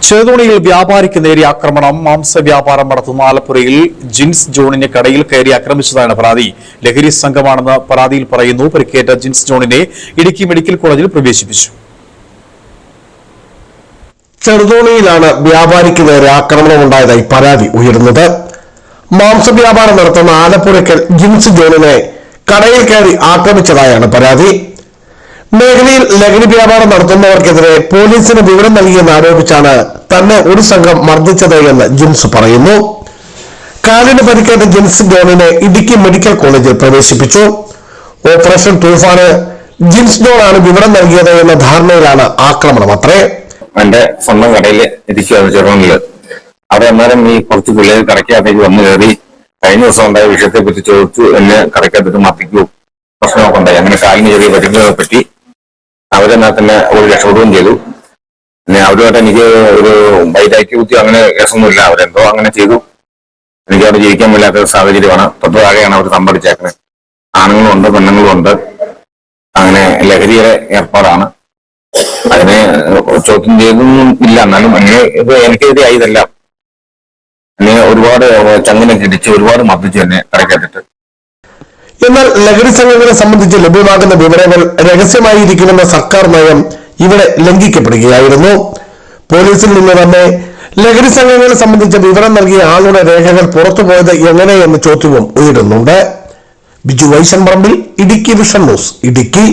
ചെറുതോണിയിൽ വ്യാപാരിക്ക് നേരിയ ആക്രമണം. മാംസവ്യാപാരം നടത്തുന്ന ആലപ്പുഴയിൽ ജിൻസ് ജോണിനെ കടയിൽ കയറി ആക്രമിച്ചതാണ് പരാതി. ലഹരി സംഘമാണെന്ന് പരാതിയിൽ പറയുന്നു. പരിക്കേറ്റ ജിൻസ് ജോണിനെ ഇടുക്കി മെഡിക്കൽ കോളേജിൽ പ്രവേശിപ്പിച്ചു. ചെറുതോണിയിലാണ് വ്യാപാരിക്ക് നേരെ ആക്രമണമുണ്ടായതായി പരാതി ഉയരുന്നത്. മാംസവ്യാപാരം നടത്തുന്ന ആലപ്പുഴയ്ക്കൽ ജിൻസ് ജോണിനെ കടയിൽ കയറി ആക്രമിച്ചതായാണ് പരാതി. മേഖലയിൽ ലഹരി വ്യാപാരം നടത്തുന്നവർക്കെതിരെ പോലീസിന് വിവരം നൽകിയെന്ന് ആരോപിച്ചാണ് തന്നെ ഒരു സംഘം മർദ്ദിച്ചത് എന്ന് ജിൻസ് പറയുന്നു. കാലിന് പരിക്കേറ്റ ജിൻസ് ജോണിനെ ഇടുക്കി മെഡിക്കൽ കോളേജിൽ പ്രവേശിപ്പിച്ചു. ഓപ്പറേഷൻ തൂഫാന് ജിൻസ് ജോണാണ് വിവരം നൽകിയത് എന്ന ധാരണയിലാണ് ആക്രമണം അത്രേ. എന്റെ സ്വന്തം കടയിൽ ഇരിക്കുകയാണ് ചെറുതോണിയില്. അവിടെ എന്നാലും ഈ കുറച്ച് പിള്ളേർ കടയ്ക്കകത്തേക്ക് വന്നു കയറി കഴിഞ്ഞ ദിവസം ഉണ്ടായ വിഷയത്തെ പറ്റി ചോദിച്ചു. എന്നെ കടയ്ക്കകത്തിട്ട് മർദ്ദിക്കൂ, പ്രശ്നമൊക്കെ ഉണ്ടായി. അങ്ങനെ കാലിന് ചെറിയ പരിക്കുകളെ പറ്റി അവരെന്നാ തന്നെ ഒരു രക്ഷപ്പെടുകയും ചെയ്തു. പിന്നെ അവരുമായിട്ട് എനിക്ക് ഒരു വൈരാഗ്യ ബുദ്ധി അങ്ങനെ കേസൊന്നുമില്ല. അവരെന്തോ അങ്ങനെ ചെയ്തു. എനിക്ക് അവിടെ ജീവിക്കാൻ മേലാത്ത സാഹചര്യമാണ്. തൊട്ട് താഴെയാണ് അവർ സമ്പടിച്ചേക്കുന്നത്. ആണുങ്ങളും ഉണ്ട്, പെണ്ണുങ്ങളും ഉണ്ട്. അങ്ങനെ ലഹരിയുടെ ഏർപ്പാടാണ്. അതിനെ ചോദ്യം ചെയ്തൊന്നും ഇല്ല. എന്നാലും എന്നെ ഇത് എനിക്കെതിരെ ഇതെല്ലാം എന്നെ ഒരുപാട് ചങ്ങിനെ കിടിച്ച് ഒരുപാട് മർദ്ദിച്ചു എന്നെ കടയ്ക്കകത്തിട്ട്. എന്നാൽ ലഹരി സംഘങ്ങളെ സംബന്ധിച്ച് ലഭ്യമാകുന്ന വിവരങ്ങൾ രഹസ്യമായിരിക്കുമെന്ന സർക്കാർ നയം ഇവിടെ ലംഘിക്കപ്പെടുകയായിരുന്നു. പോലീസിൽ നിന്ന് തന്നെ ലഹരി സംഘങ്ങളെ സംബന്ധിച്ച വിവരം നൽകിയ ആളുടെ രേഖകൾ പുറത്തുപോയത് എങ്ങനെയെന്ന ചോദ്യവും ഉയരുന്നുണ്ട്. ബിജു വൈശൻ പറമ്പിൽ, ഇടുക്കി വിഷൻ ന്യൂസ്, ഇടുക്കി.